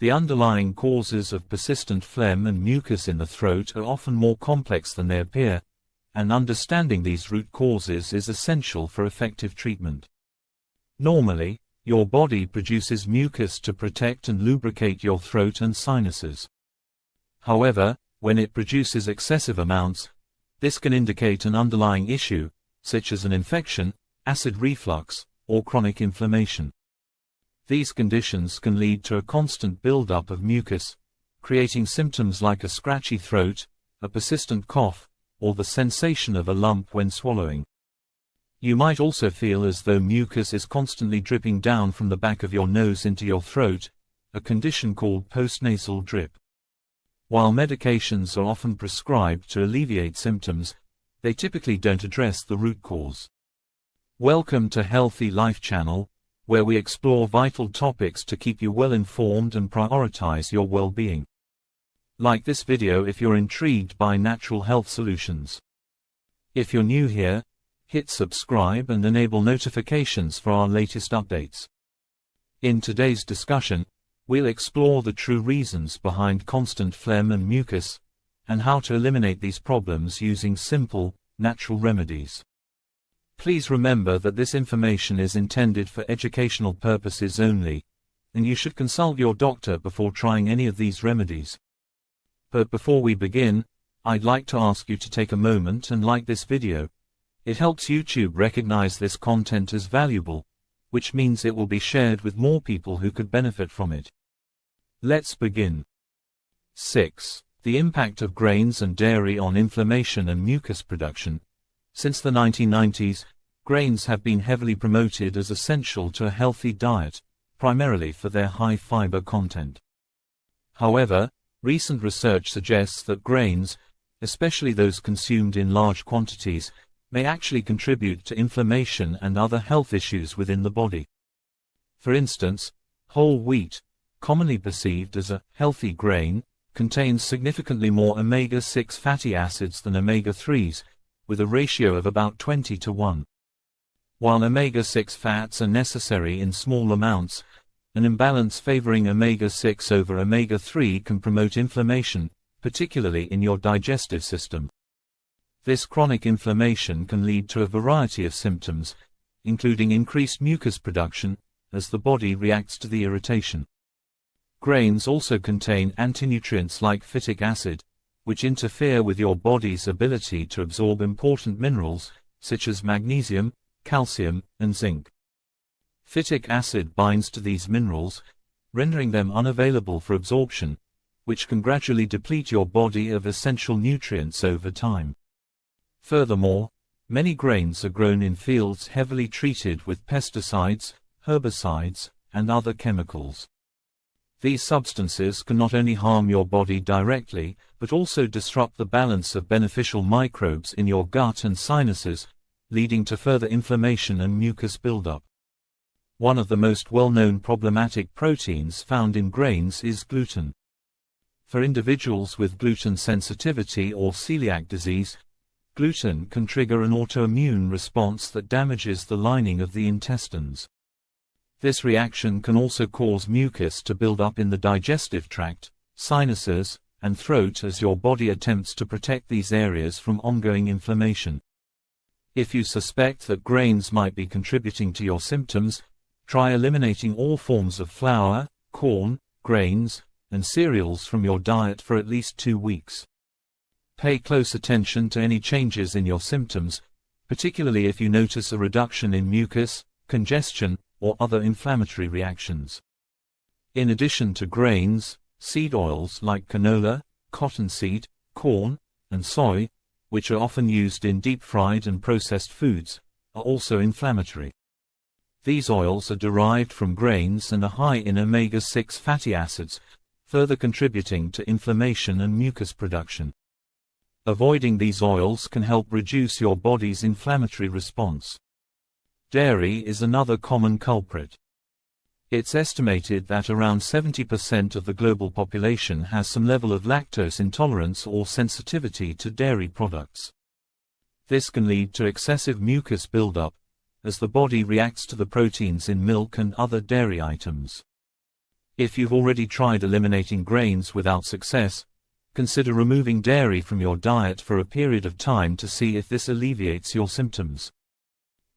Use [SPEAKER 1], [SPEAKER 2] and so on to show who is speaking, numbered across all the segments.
[SPEAKER 1] The underlying causes of persistent phlegm and mucus in the throat are often more complex than they appear, and understanding these root causes is essential for effective treatment. Normally, your body produces mucus to protect and lubricate your throat and sinuses. However, when it produces excessive amounts, this can indicate an underlying issue, such as an infection, acid reflux, or chronic inflammation. These conditions can lead to a constant buildup of mucus, creating symptoms like a scratchy throat, a persistent cough, or the sensation of a lump when swallowing. You might also feel as though mucus is constantly dripping down from the back of your nose into your throat, a condition called postnasal drip. While medications are often prescribed to alleviate symptoms, they typically don't address the root cause. Welcome to Healthy Life Channel, where we explore vital topics to keep you well informed and prioritize your well-being. Like this video if you're intrigued by natural health solutions. If you're new here, hit subscribe and enable notifications for our latest updates. In today's discussion, we'll explore the true reasons behind constant phlegm and mucus, and how to eliminate these problems using simple, natural remedies. Please remember that this information is intended for educational purposes only, and you should consult your doctor before trying any of these remedies. But before we begin, I'd like to ask you to take a moment and like this video. It helps YouTube recognize this content as valuable, which means it will be shared with more people who could benefit from it. Let's begin. 6. The impact of grains and dairy on inflammation and mucus production. Since the 1990s, grains have been heavily promoted as essential to a healthy diet, primarily for their high fiber content. However, recent research suggests that grains, especially those consumed in large quantities, may actually contribute to inflammation and other health issues within the body. For instance, whole wheat, commonly perceived as a healthy grain, contains significantly more omega-6 fatty acids than omega-3s, with a ratio of about 20:1. While omega-6 fats are necessary in small amounts, an imbalance favoring omega-6 over omega-3 can promote inflammation, particularly in your digestive system. This chronic inflammation can lead to a variety of symptoms, including increased mucus production, as the body reacts to the irritation. Grains also contain antinutrients like phytic acid, which interfere with your body's ability to absorb important minerals, such as magnesium, calcium, and zinc. Phytic acid binds to these minerals, rendering them unavailable for absorption, which can gradually deplete your body of essential nutrients over time. Furthermore, many grains are grown in fields heavily treated with pesticides, herbicides, and other chemicals. These substances can not only harm your body directly, but also disrupt the balance of beneficial microbes in your gut and sinuses, leading to further inflammation and mucus buildup. One of the most well-known problematic proteins found in grains is gluten. For individuals with gluten sensitivity or celiac disease, gluten can trigger an autoimmune response that damages the lining of the intestines. This reaction can also cause mucus to build up in the digestive tract, sinuses, and throat as your body attempts to protect these areas from ongoing inflammation. If you suspect that grains might be contributing to your symptoms, try eliminating all forms of flour, corn, grains, and cereals from your diet for at least 2 weeks. Pay close attention to any changes in your symptoms, particularly if you notice a reduction in mucus, congestion, or other inflammatory reactions. In addition to grains, seed oils like canola, cottonseed, corn, and soy, which are often used in deep-fried and processed foods, are also inflammatory. These oils are derived from grains and are high in omega-6 fatty acids, further contributing to inflammation and mucus production. Avoiding these oils can help reduce your body's inflammatory response. Dairy is another common culprit. It's estimated that around 70% of the global population has some level of lactose intolerance or sensitivity to dairy products. This can lead to excessive mucus buildup, as the body reacts to the proteins in milk and other dairy items. If you've already tried eliminating grains without success, consider removing dairy from your diet for a period of time to see if this alleviates your symptoms.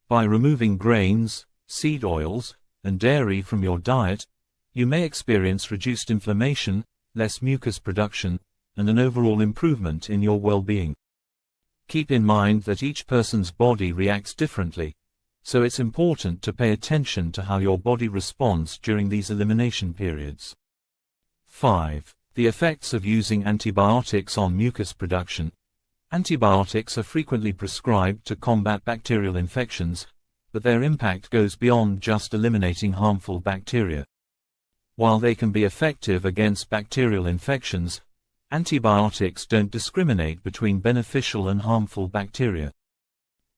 [SPEAKER 1] By removing grains, seed oils, and dairy from your diet, you may experience reduced inflammation, less mucus production, and an overall improvement in your well-being. Keep in mind that each person's body reacts differently, so it's important to pay attention to how your body responds during these elimination periods. 5. The effects of using antibiotics on mucus production. Antibiotics are frequently prescribed to combat bacterial infections, but their impact goes beyond just eliminating harmful bacteria. While they can be effective against bacterial infections, antibiotics don't discriminate between beneficial and harmful bacteria.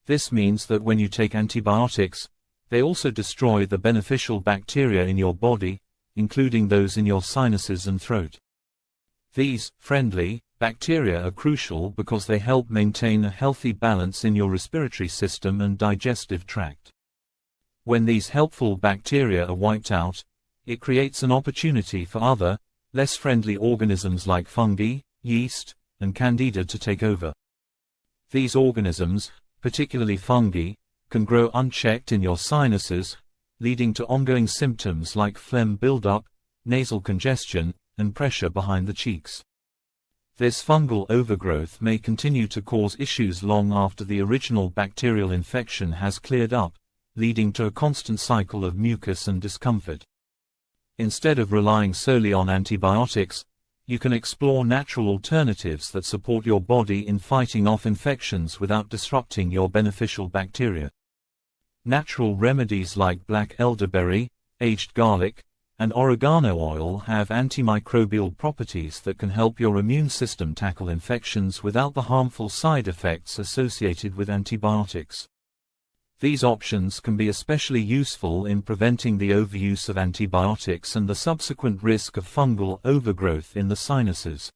[SPEAKER 1] This means that when you take antibiotics, they also destroy the beneficial bacteria in your body, including those in your sinuses and throat. These friendly bacteria are crucial because they help maintain a healthy balance in your respiratory system and digestive tract. When these helpful bacteria are wiped out, it creates an opportunity for other, less friendly organisms like fungi, yeast, and candida to take over. These organisms, particularly fungi, can grow unchecked in your sinuses, leading to ongoing symptoms like phlegm buildup, nasal congestion, and pressure behind the cheeks. This fungal overgrowth may continue to cause issues long after the original bacterial infection has cleared up, leading to a constant cycle of mucus and discomfort. Instead of relying solely on antibiotics, you can explore natural alternatives that support your body in fighting off infections without disrupting your beneficial bacteria. Natural remedies like black elderberry, aged garlic, and oregano oil have antimicrobial properties that can help your immune system tackle infections without the harmful side effects associated with antibiotics. These options can be especially useful in preventing the overuse of antibiotics and the subsequent risk of fungal overgrowth in the sinuses.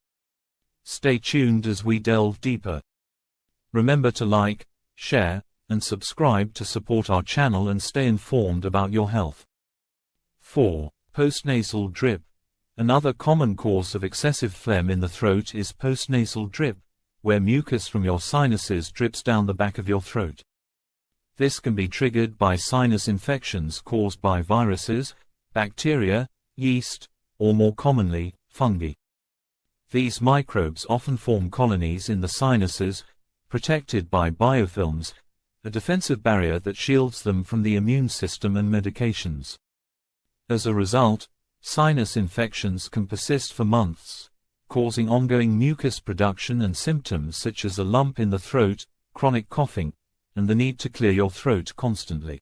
[SPEAKER 1] Stay tuned as we delve deeper. Remember to like, share, and subscribe to support our channel and stay informed about your health. 4. Postnasal drip. Another common cause of excessive phlegm in the throat is postnasal drip, where mucus from your sinuses drips down the back of your throat. This can be triggered by sinus infections caused by viruses, bacteria, yeast, or more commonly, fungi. These microbes often form colonies in the sinuses, protected by biofilms, a defensive barrier that shields them from the immune system and medications. As a result, sinus infections can persist for months, causing ongoing mucus production and symptoms such as a lump in the throat, chronic coughing, and the need to clear your throat constantly.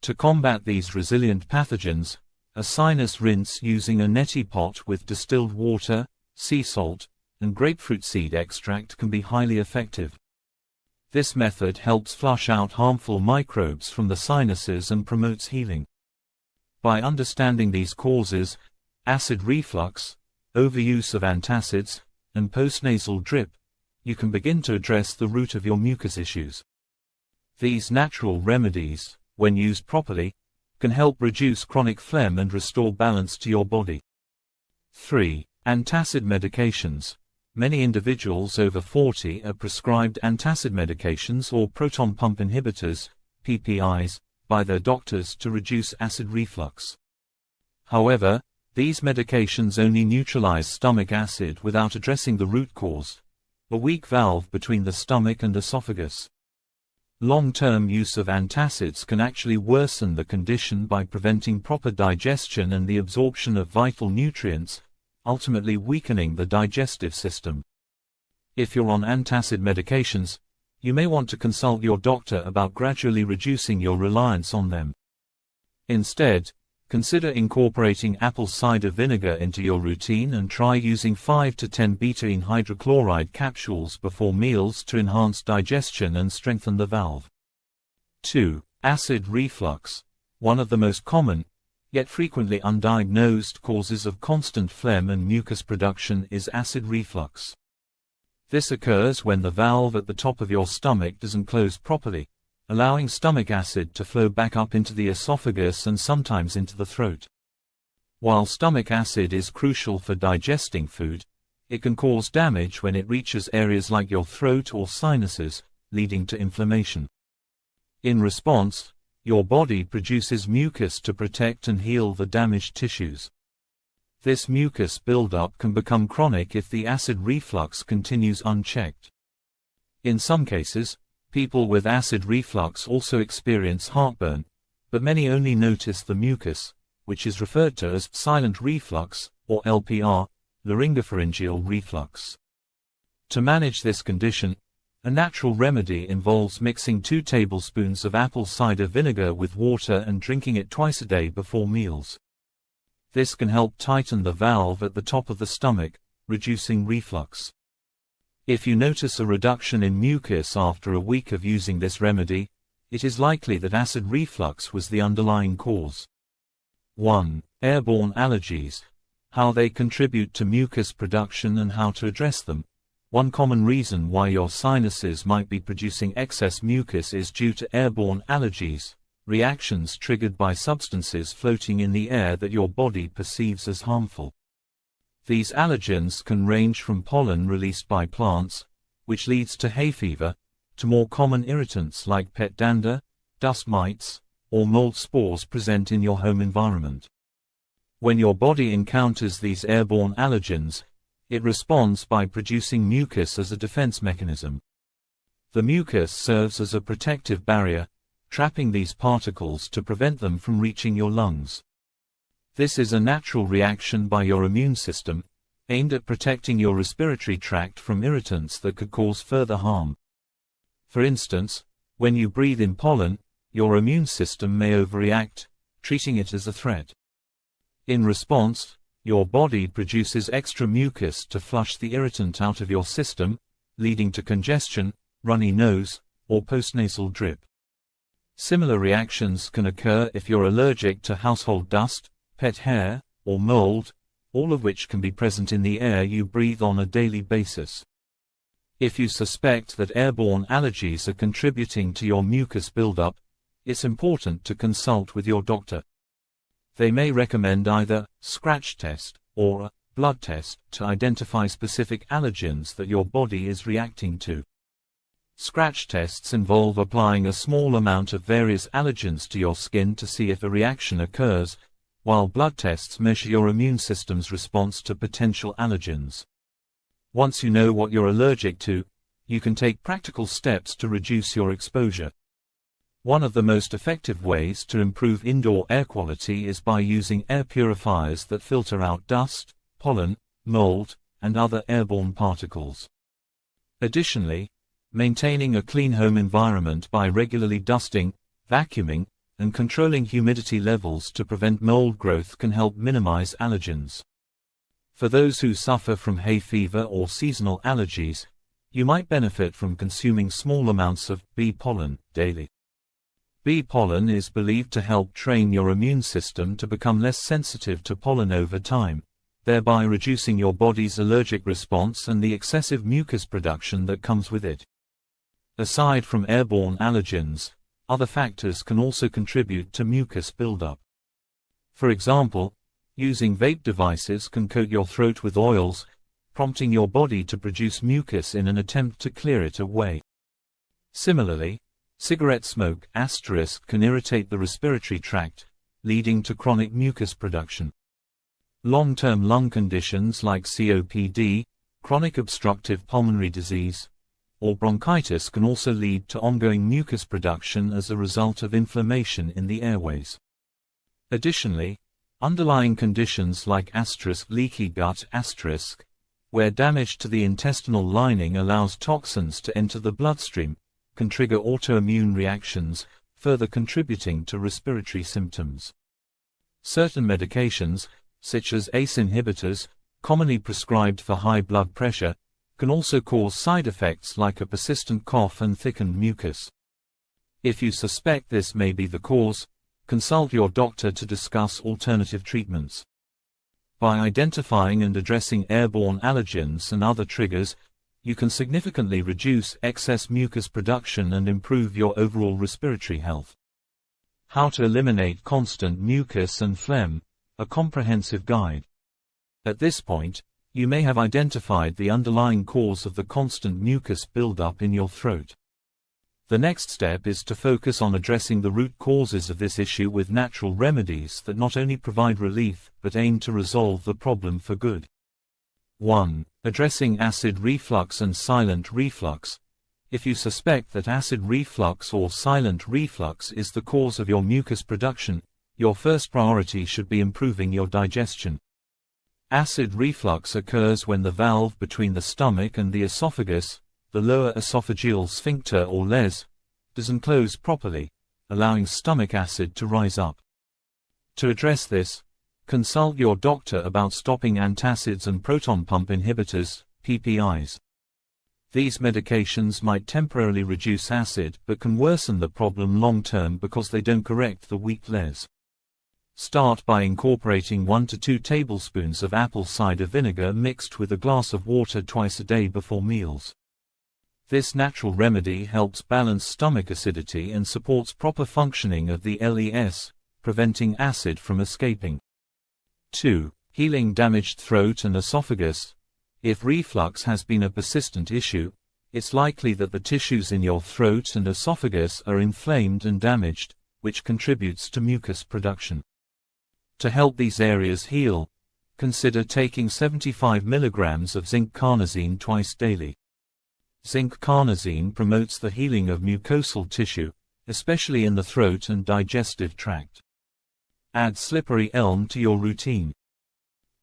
[SPEAKER 1] To combat these resilient pathogens, a sinus rinse using a neti pot with distilled water, sea salt, and grapefruit seed extract can be highly effective. This method helps flush out harmful microbes from the sinuses and promotes healing. By understanding these causes, acid reflux, overuse of antacids, and postnasal drip, you can begin to address the root of your mucus issues. These natural remedies, when used properly, can help reduce chronic phlegm and restore balance to your body. 3. Antacid medications. Many individuals over 40 are prescribed antacid medications or proton pump inhibitors, PPIs, by their doctors to reduce acid reflux. However, these medications only neutralize stomach acid without addressing the root cause, a weak valve between the stomach and esophagus. Long-term use of antacids can actually worsen the condition by preventing proper digestion and the absorption of vital nutrients, ultimately weakening the digestive system. If you're on antacid medications, you may want to consult your doctor about gradually reducing your reliance on them. Instead, consider incorporating apple cider vinegar into your routine and try using 5 to 10 betaine hydrochloride capsules before meals to enhance digestion and strengthen the valve. 2. Acid reflux. One of the most common, yet frequently undiagnosed causes of constant phlegm and mucus production is acid reflux. This occurs when the valve at the top of your stomach doesn't close properly, allowing stomach acid to flow back up into the esophagus and sometimes into the throat. While stomach acid is crucial for digesting food, it can cause damage when it reaches areas like your throat or sinuses, leading to inflammation. In response, your body produces mucus to protect and heal the damaged tissues. This mucus buildup can become chronic if the acid reflux continues unchecked. In some cases, people with acid reflux also experience heartburn, but many only notice the mucus, which is referred to as silent reflux, or LPR, laryngopharyngeal reflux. To manage this condition, a natural remedy involves mixing 2 tablespoons of apple cider vinegar with water and drinking it twice a day before meals. This can help tighten the valve at the top of the stomach, reducing reflux. If you notice a reduction in mucus after a week of using this remedy, it is likely that acid reflux was the underlying cause. 1. Airborne allergies. How they contribute to mucus production and how to address them. One common reason why your sinuses might be producing excess mucus is due to airborne allergies, reactions triggered by substances floating in the air that your body perceives as harmful. These allergens can range from pollen released by plants, which leads to hay fever, to more common irritants like pet dander, dust mites, or mold spores present in your home environment. When your body encounters these airborne allergens, it responds by producing mucus as a defense mechanism. The mucus serves as a protective barrier, trapping these particles to prevent them from reaching your lungs. This is a natural reaction by your immune system, aimed at protecting your respiratory tract from irritants that could cause further harm. For instance, when you breathe in pollen, your immune system may overreact, treating it as a threat. In response, your body produces extra mucus to flush the irritant out of your system, leading to congestion, runny nose, or postnasal drip. Similar reactions can occur if you're allergic to household dust, pet hair, or mold, all of which can be present in the air you breathe on a daily basis. If you suspect that airborne allergies are contributing to your mucus buildup, it's important to consult with your doctor. They may recommend either scratch test or a blood test to identify specific allergens that your body is reacting to. Scratch tests involve applying a small amount of various allergens to your skin to see if a reaction occurs, while blood tests measure your immune system's response to potential allergens. Once you know what you're allergic to, you can take practical steps to reduce your exposure. One of the most effective ways to improve indoor air quality is by using air purifiers that filter out dust, pollen, mold, and other airborne particles. Additionally, maintaining a clean home environment by regularly dusting, vacuuming, and controlling humidity levels to prevent mold growth can help minimize allergens. For those who suffer from hay fever or seasonal allergies, you might benefit from consuming small amounts of bee pollen daily. Bee pollen is believed to help train your immune system to become less sensitive to pollen over time, thereby reducing your body's allergic response and the excessive mucus production that comes with it. Aside from airborne allergens, other factors can also contribute to mucus buildup. For example, using vape devices can coat your throat with oils, prompting your body to produce mucus in an attempt to clear it away. Similarly, cigarette smoke can irritate the respiratory tract, leading to chronic mucus production. Long-term lung conditions like COPD, chronic obstructive pulmonary disease, or bronchitis can also lead to ongoing mucus production as a result of inflammation in the airways. Additionally, underlying conditions like leaky gut where damage to the intestinal lining allows toxins to enter the bloodstream, can trigger autoimmune reactions, further contributing to respiratory symptoms. Certain medications, such as ACE inhibitors, commonly prescribed for high blood pressure, can also cause side effects like a persistent cough and thickened mucus. If you suspect this may be the cause, consult your doctor to discuss alternative treatments. By identifying and addressing airborne allergens and other triggers, you can significantly reduce excess mucus production and improve your overall respiratory health. How to eliminate constant mucus and phlegm. a comprehensive guide. At this point, you may have identified the underlying cause of the constant mucus buildup in your throat. The next step is to focus on addressing the root causes of this issue with natural remedies that not only provide relief but aim to resolve the problem for good. 1. Addressing acid reflux and silent reflux. If you suspect that acid reflux or silent reflux is the cause of your mucus production, your first priority should be improving your digestion. Acid reflux occurs when the valve between the stomach and the esophagus, the lower esophageal sphincter or LES, doesn't close properly, allowing stomach acid to rise up. To address this, consult your doctor about stopping antacids and proton pump inhibitors, PPIs. These medications might temporarily reduce acid but can worsen the problem long-term because they don't correct the weak LES. Start by incorporating 1 to 2 tablespoons of apple cider vinegar mixed with a glass of water twice a day before meals. This natural remedy helps balance stomach acidity and supports proper functioning of the LES, preventing acid from escaping. 2. Healing damaged throat and esophagus. If reflux has been a persistent issue, it's likely that the tissues in your throat and esophagus are inflamed and damaged, which contributes to mucus production. To help these areas heal, consider taking 75 mg of zinc carnosine twice daily. Zinc carnosine promotes the healing of mucosal tissue, especially in the throat and digestive tract. Add slippery elm to your routine.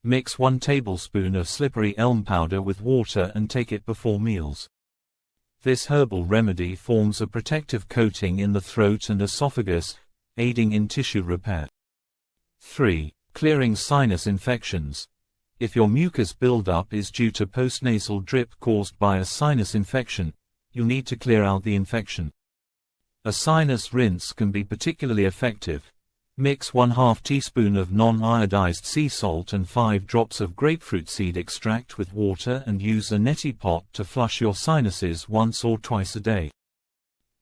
[SPEAKER 1] Mix 1 tablespoon of slippery elm powder with water and take it before meals. This herbal remedy forms a protective coating in the throat and esophagus, aiding in tissue repair. 3. Clearing sinus infections. If your mucus buildup is due to postnasal drip caused by a sinus infection, you'll need to clear out the infection. A sinus rinse can be particularly effective. Mix 1/2 teaspoon of non-iodized sea salt and 5 drops of grapefruit seed extract with water and use a neti pot to flush your sinuses once or twice a day.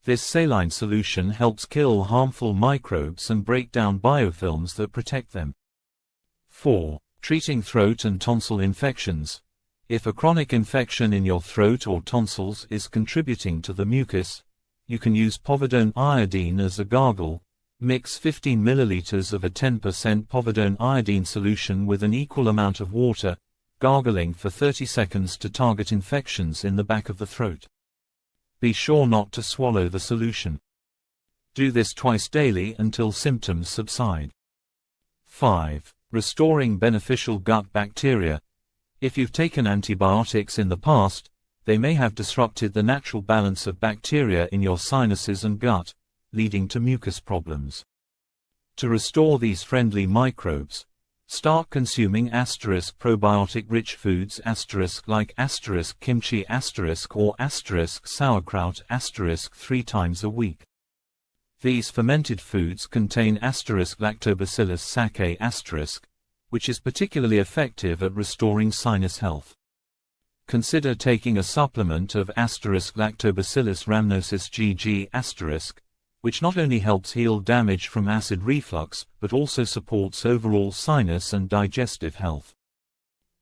[SPEAKER 1] This saline solution helps kill harmful microbes and break down biofilms that protect them. 4. Treating throat and tonsil infections. If a chronic infection in your throat or tonsils is contributing to the mucus, you can use povidone iodine as a gargle. Mix 15 milliliters of a 10% povidone iodine solution with an equal amount of water, gargling for 30 seconds to target infections in the back of the throat. Be sure not to swallow the solution. Do this twice daily until symptoms subside. 5. Restoring beneficial gut bacteria. If you've taken antibiotics in the past, they may have disrupted the natural balance of bacteria in your sinuses and gut, leading to mucus problems. To restore these friendly microbes, start consuming probiotic-rich foods like kimchi or sauerkraut 3 times a week. These fermented foods contain lactobacillus sakei which is particularly effective at restoring sinus health. Consider taking a supplement of lactobacillus rhamnosus GG*, which not only helps heal damage from acid reflux but also supports overall sinus and digestive health.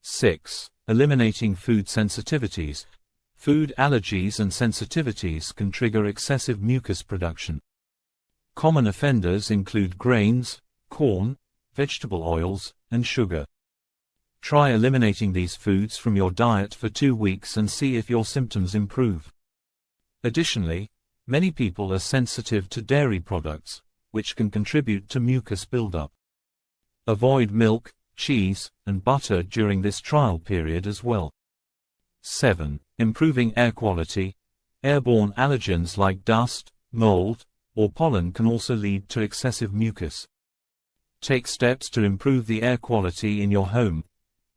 [SPEAKER 1] 6. Eliminating food sensitivities. Food allergies and sensitivities can trigger excessive mucus production. Common offenders include grains, corn, vegetable oils, and sugar. Try eliminating these foods from your diet for 2 weeks and see if your symptoms improve. Additionally, many people are sensitive to dairy products, which can contribute to mucus buildup. Avoid milk, cheese, and butter during this trial period as well. 7. Improving air quality. Airborne allergens like dust, mold, or pollen can also lead to excessive mucus. Take steps to improve the air quality in your home.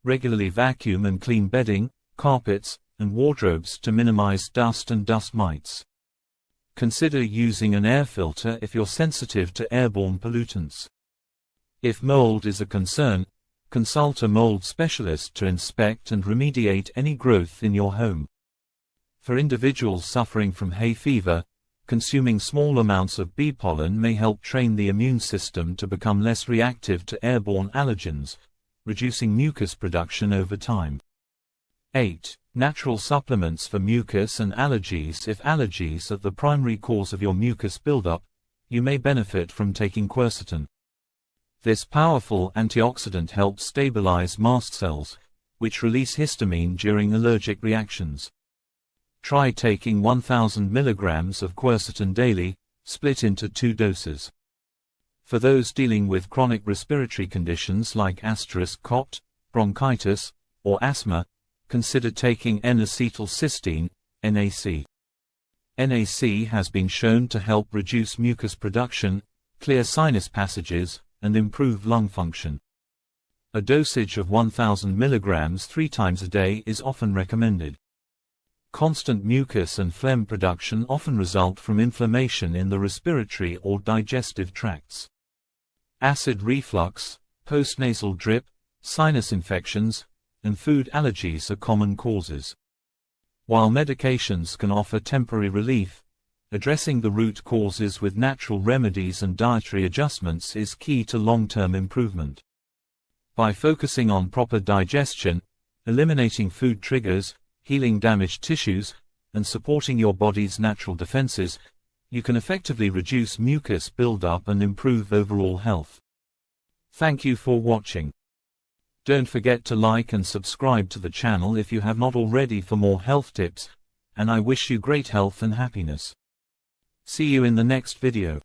[SPEAKER 1] Regularly vacuum and clean bedding, carpets, and wardrobes to minimize dust and dust mites. Consider using an air filter if you're sensitive to airborne pollutants. If mold is a concern, consult a mold specialist to inspect and remediate any growth in your home. For individuals suffering from hay fever, consuming small amounts of bee pollen may help train the immune system to become less reactive to airborne allergens, reducing mucus production over time. 8. Natural supplements for mucus and allergies. If allergies are the primary cause of your mucus buildup, you may benefit from taking quercetin. This powerful antioxidant helps stabilize mast cells, which release histamine during allergic reactions. Try taking 1000 mg of quercetin daily, split into 2 doses. For those dealing with chronic respiratory conditions like *COT, bronchitis, or asthma, consider taking N-acetylcysteine, NAC. NAC has been shown to help reduce mucus production, clear sinus passages, and improve lung function. A dosage of 1000 mg 3 times a day is often recommended. Constant mucus and phlegm production often result from inflammation in the respiratory or digestive tracts. Acid reflux, postnasal drip, sinus infections, and food allergies are common causes. While medications can offer temporary relief, addressing the root causes with natural remedies and dietary adjustments is key to long-term improvement. By focusing on proper digestion, eliminating food triggers, healing damaged tissues, and supporting your body's natural defenses, you can effectively reduce mucus buildup and improve overall health. Thank you for watching. Don't forget to like and subscribe to the channel if you have not already for more health tips, and I wish you great health and happiness. See you in the next video.